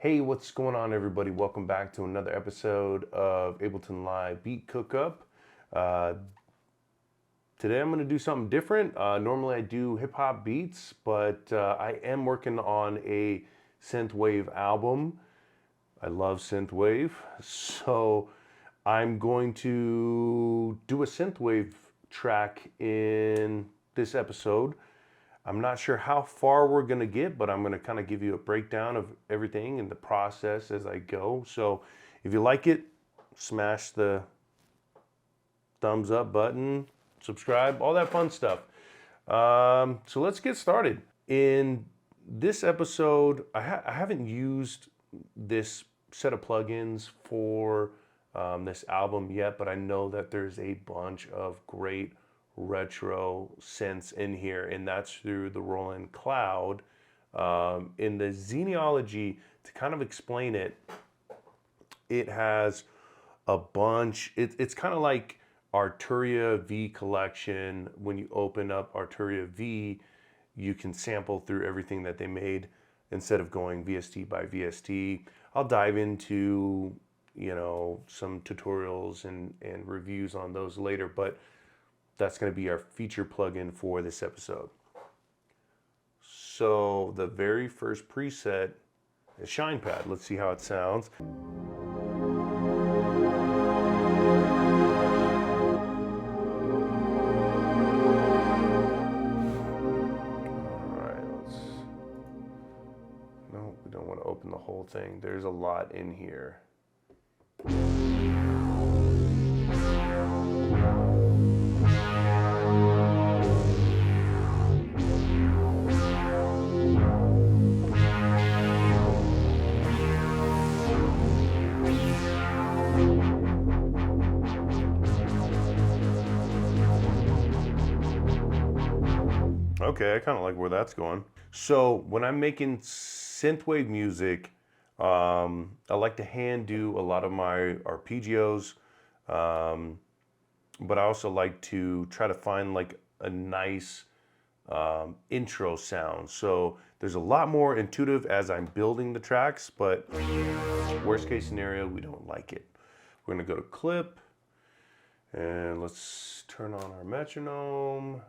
Hey, what's going on, everybody? Welcome back to another episode of Ableton Live Beat Cookup. Today I'm going to do something different. Normally I do hip-hop beats, but I am working on a SynthWave album. I love SynthWave, so I'm going to do a SynthWave track in this episode. I'm not sure how far we're going to get, but I'm going to kind of give you a breakdown of everything and the process as I go. So if you like it, smash the thumbs up button, subscribe, all that fun stuff. So let's get started. In this episode, I haven't used this set of plugins for this album yet, but I know that there's a bunch of great retro synths in here, and that's through the Roland Cloud. In the genealogy, to kind of explain it, it has a bunch. It's kind of like Arturia V collection. When you open up Arturia V, you can sample through everything that they made instead of going VST by VST. I'll dive into, some tutorials and reviews on those later, but that's going to be our feature plugin for this episode. So the very first preset is Shine Pad. Let's see how it sounds. No, we don't want to open the whole thing. There's a lot in here. Okay, I kind of like where that's going. So when I'm making synthwave music, I like to hand do a lot of my arpeggios, but I also like to try to find like a nice intro sound. So there's a lot more intuitive as I'm building the tracks, but worst case scenario, we don't like it. We're gonna go to clip, and let's turn on our metronome.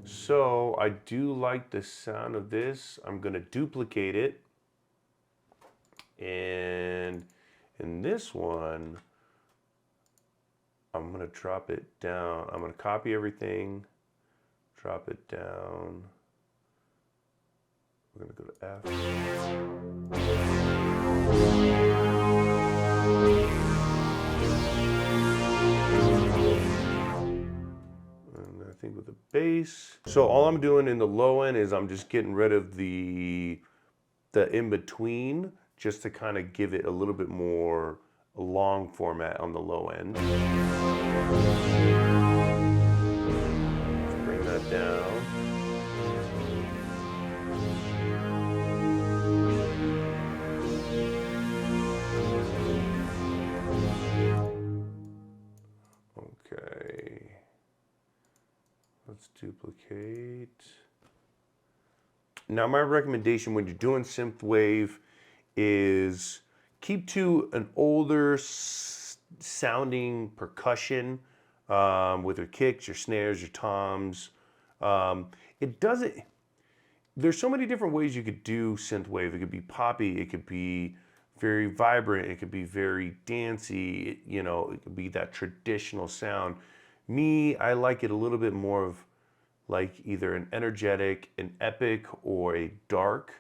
So I do like the sound of this. I'm going to duplicate it. And in this one, I'm going to drop it down. I'm going to copy everything, drop it down. We're going to go to F. And I think with the bass. So all I'm doing in the low end is I'm just getting rid of the in-between, just to kind of give it a little bit more long format on the low end. Let's bring that down. Okay. Let's duplicate. Now my recommendation when you're doing synthwave is keep to an older sounding percussion with your kicks, your snares, your toms. There's so many different ways you could do synthwave. It could be poppy, it could be very vibrant, it could be very dancey, it could be that traditional sound. Me, I like it a little bit more of like either an energetic, an epic, or a dark.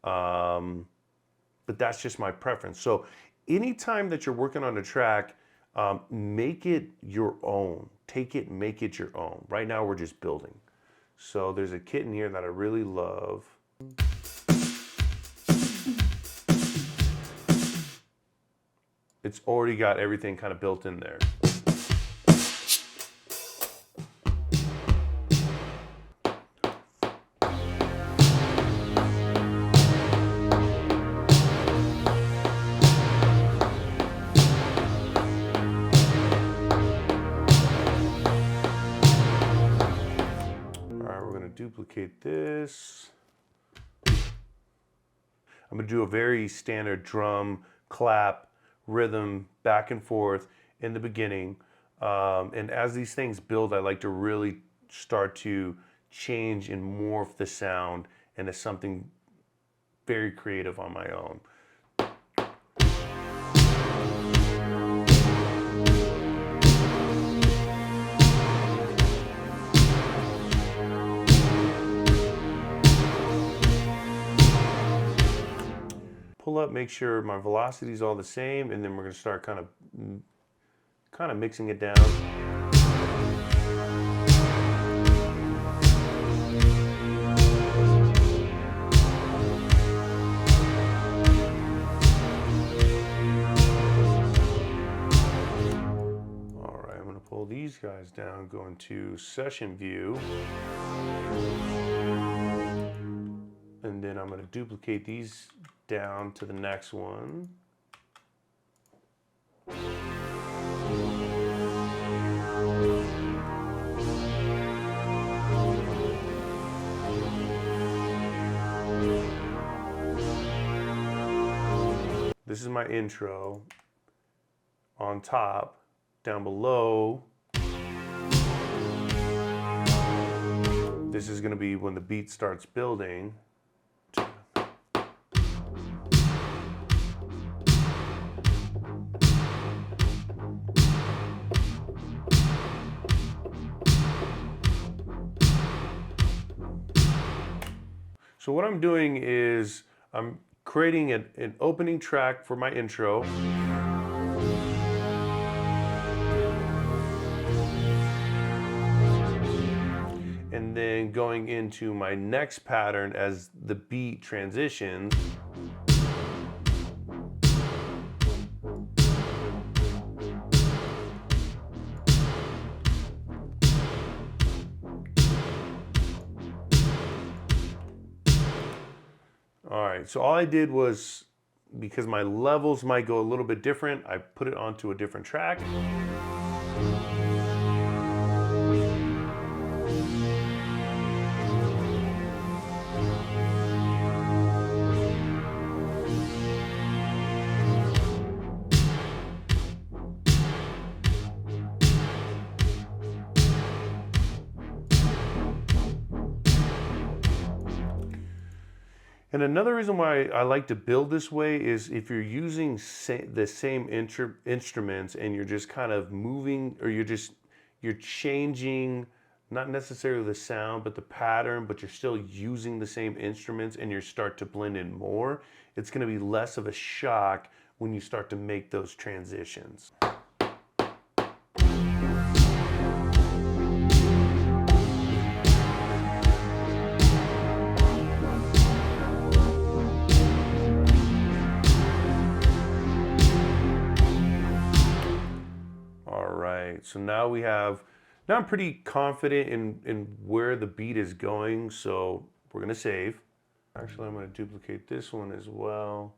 But that's just my preference. So anytime that you're working on a track, make it your own. Take it, make it your own. Right now we're just building. So there's a kit in here that I really love. It's already got everything kind of built in there. duplicate this. I'm going to do a very standard drum, clap, rhythm, back and forth in the beginning. And as these things build, I like to really start to change and morph the sound into something very creative on my own. Pull up, make sure my velocity is all the same, and then we're going to start kind of mixing it down. All right, I'm going to pull these guys down, go into session view. And then I'm going to duplicate these down to the next one. This is my intro. On top, down below, this is going to be when the beat starts building. So what I'm doing is I'm creating an opening track for my intro. And then going into my next pattern as the beat transitions. All right, so all I did was, because my levels might go a little bit different, I put it onto a different track. And another reason why I like to build this way is if you're using the same instruments and you're just kind of moving, or you're changing, not necessarily the sound, but the pattern, but you're still using the same instruments and you start to blend in more, it's going to be less of a shock when you start to make those transitions. So now I'm pretty confident in where the beat is going, so we're gonna save. Actually, I'm gonna duplicate this one as well.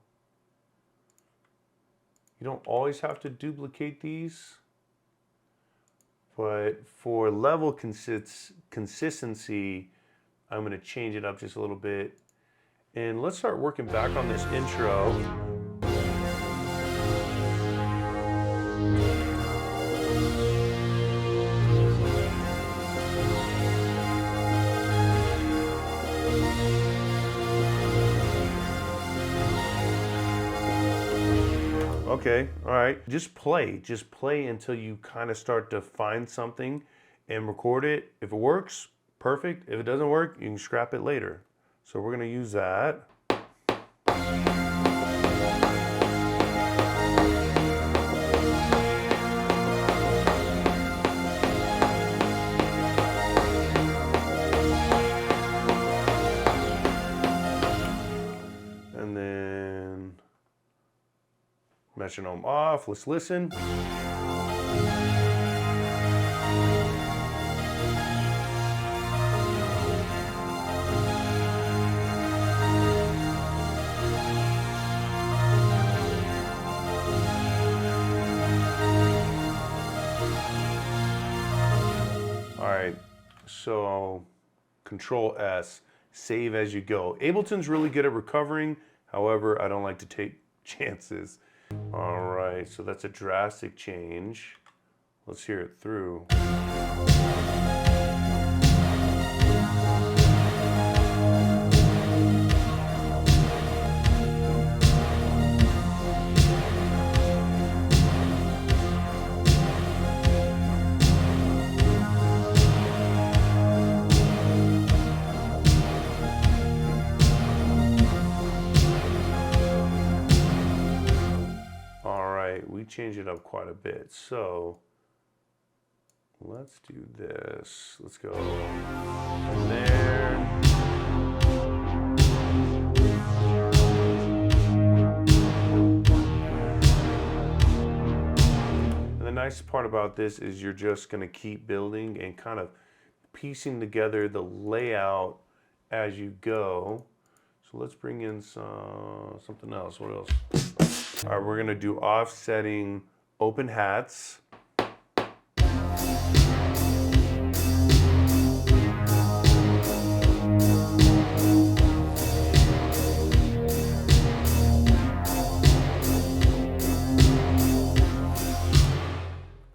You don't always have to duplicate these, but for level consistency, I'm gonna change it up just a little bit. And let's start working back on this intro. Okay, all right. Just play until you kind of start to find something and record it. If it works, perfect. If it doesn't work, you can scrap it later. So we're gonna use that. And then metronome off, let's listen. All right, so Control S, save as you go. Ableton's really good at recovering. However, I don't like to take chances. All right, so that's a drastic change. Let's hear it through. We changed it up quite a bit, so let's do this. Let's go in there. And the nice part about this is you're just going to keep building and kind of piecing together the layout as you go. So let's bring in something else. What else? All right, we're gonna do offsetting open hats.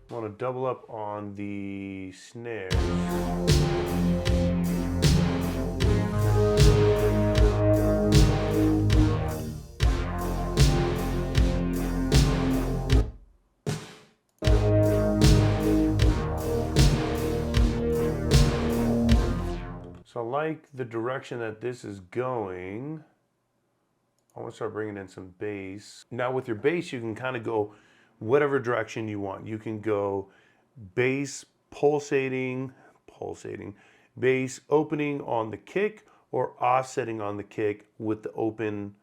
Want to double up on the snares. So I like the direction that this is going. I want to start bringing in some bass. Now with your bass, you can kind of go whatever direction you want. You can go bass pulsating, bass opening on the kick, or offsetting on the kick with the open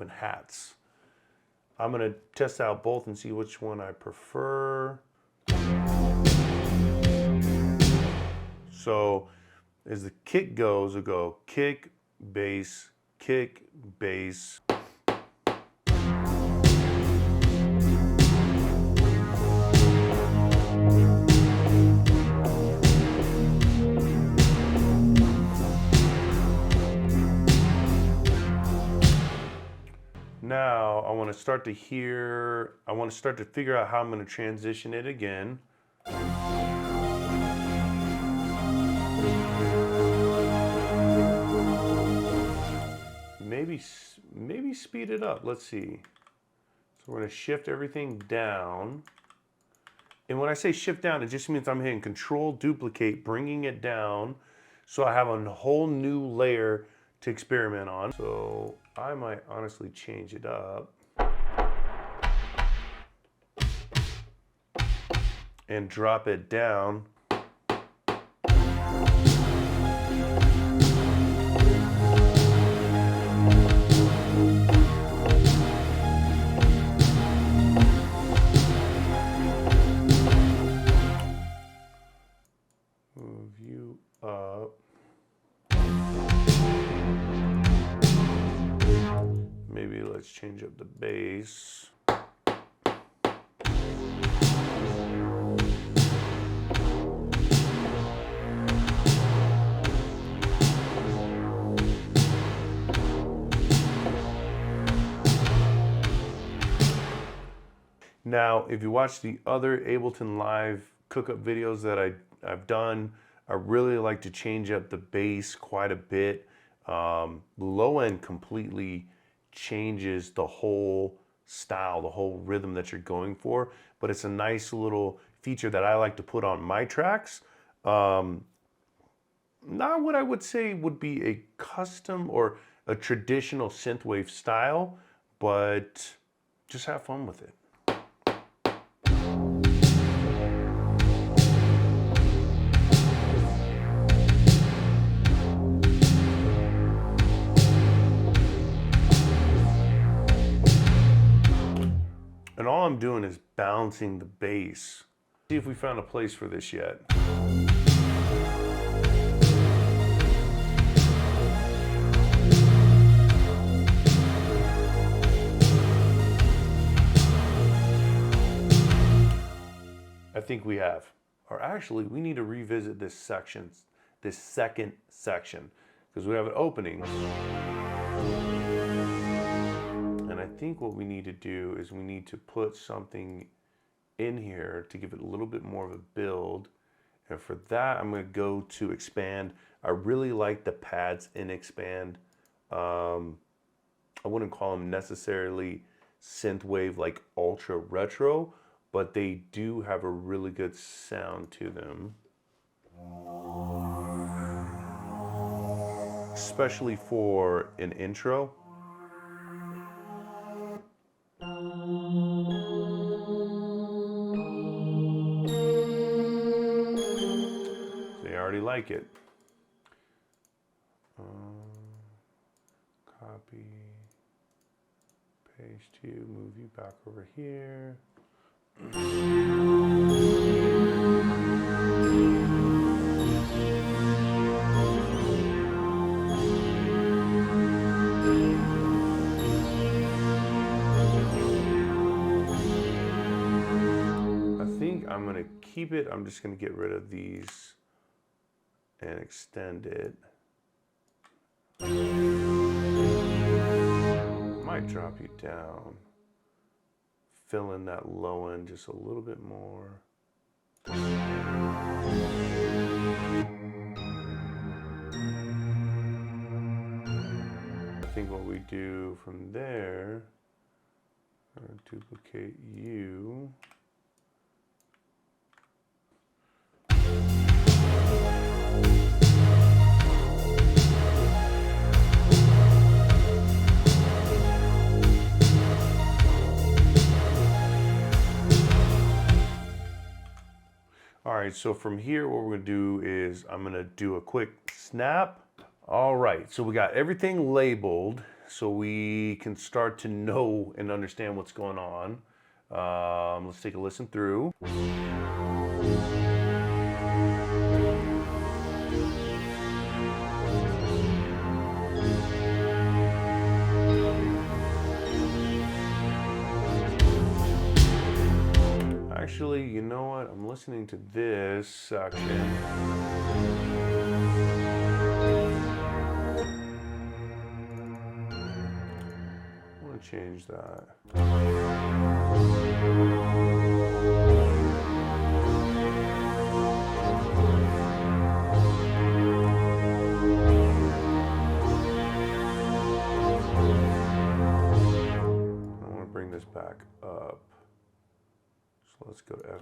hats. I'm gonna test out both and see which one I prefer. So as the kick goes, it'll go kick, bass, kick, bass. Now I want to start to figure out how I'm going to transition it again. Maybe speed it up. Let's see. So we're going to shift everything down. And when I say shift down, it just means I'm hitting Control, duplicate, bringing it down, so I have a whole new layer to experiment on. So I might honestly change it up and drop it down. Move you up. Maybe let's change up the bass. Now, if you watch the other Ableton Live Cookup videos that I've done, I really like to change up the bass quite a bit. Low end completely changes the whole style, the whole rhythm that you're going for, but it's a nice little feature that I like to put on my tracks. Not what I would say would be a custom or a traditional synthwave style, but just have fun with it. And all I'm doing is bouncing the bass. See if we found a place for this yet. I think we have. or actually we need to revisit this section, this second section, because we have an opening. And I think what we need to do is we need to put something in here to give it a little bit more of a build. And for that, I'm going to go to expand. I really like the pads in expand. I wouldn't call them necessarily synthwave like ultra retro, but they do have a really good sound to them. Especially for an intro. They already like it. Copy, paste you, move you back over here. I think I'm gonna keep it. I'm just gonna get rid of these and extend it. Might drop you down. Fill in that low end just a little bit more. I think what we do from there, I'm gonna duplicate you. All right, so from here, what we're gonna do is I'm gonna do a quick snap. All right, so we got everything labeled so we can start to know and understand what's going on. Let's take a listen through. Actually, you know what? I'm listening to this section. I want to change that. I want to bring this back up. So let's go to F.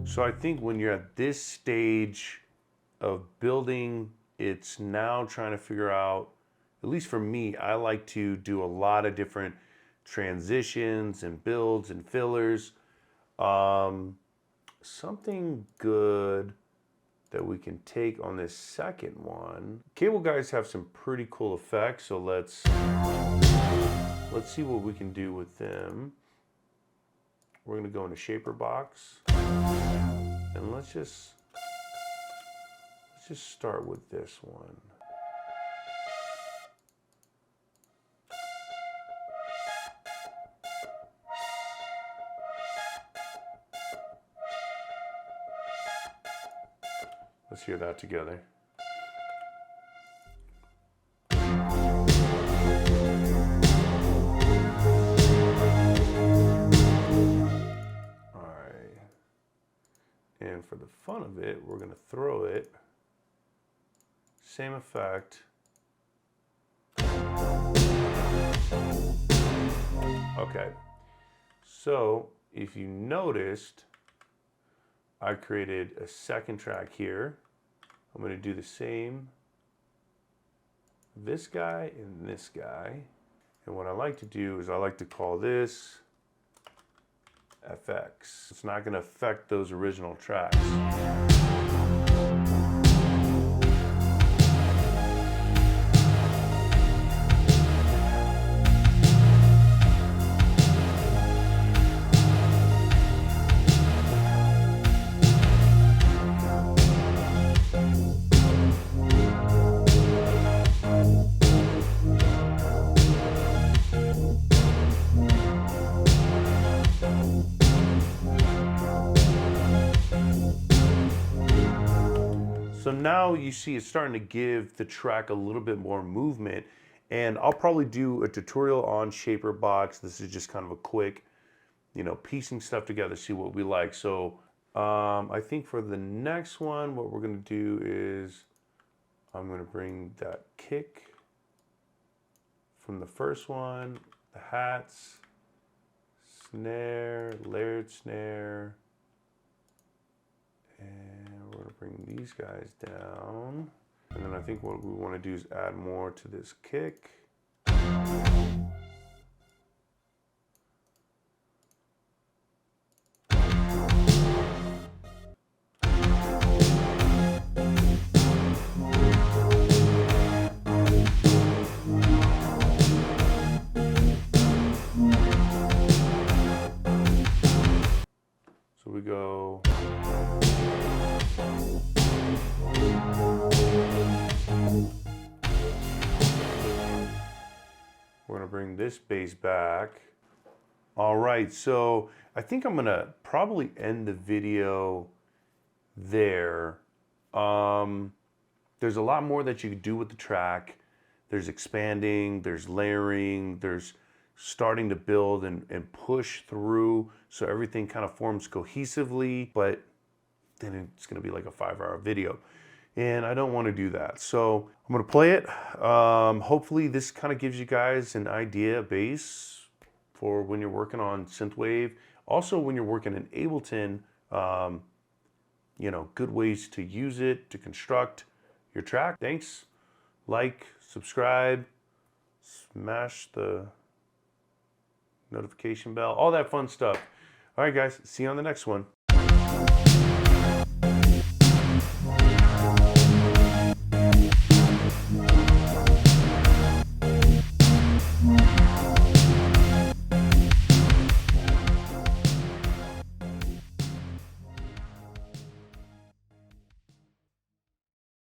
So I think when you're at this stage of building, it's now trying to figure out, at least for me, I like to do a lot of different transitions and builds and fillers. Something good that we can take on this second one. Cable guys have some pretty cool effects, so let's see what we can do with them. We're gonna go into Shaper Box. And let's just start with this one. Let's hear that together. And for the fun of it, we're going to throw it, same effect. Okay, so if you noticed, I created a second track here. I'm going to do the same, this guy and this guy. And what I like to do is I like to call this FX. It's not going to affect those original tracks. So now you see it's starting to give the track a little bit more movement, and I'll probably do a tutorial on Shaper Box. This is just kind of a quick, you know, piecing stuff together, see what we like. So I think for the next one, what we're gonna do is I'm gonna bring that kick from the first one, the hats, snare, layered snare, and we're gonna bring these guys down. And then I think what we wanna do is add more to this kick. So we go. We're gonna bring this bass back. All right, so I think I'm gonna probably end the video there. There's a lot more that you can do with the track. There's expanding, there's layering, there's starting to build and push through so everything kind of forms cohesively, but then it's gonna be like a 5-hour video. And I don't want to do that. So I'm going to play it. Hopefully this kind of gives you guys an idea, a base for when you're working on SynthWave. Also when you're working in Ableton, you know, good ways to use it, to construct your track. Thanks. Like, subscribe, smash the notification bell, all that fun stuff. All right, guys, see you on the next one.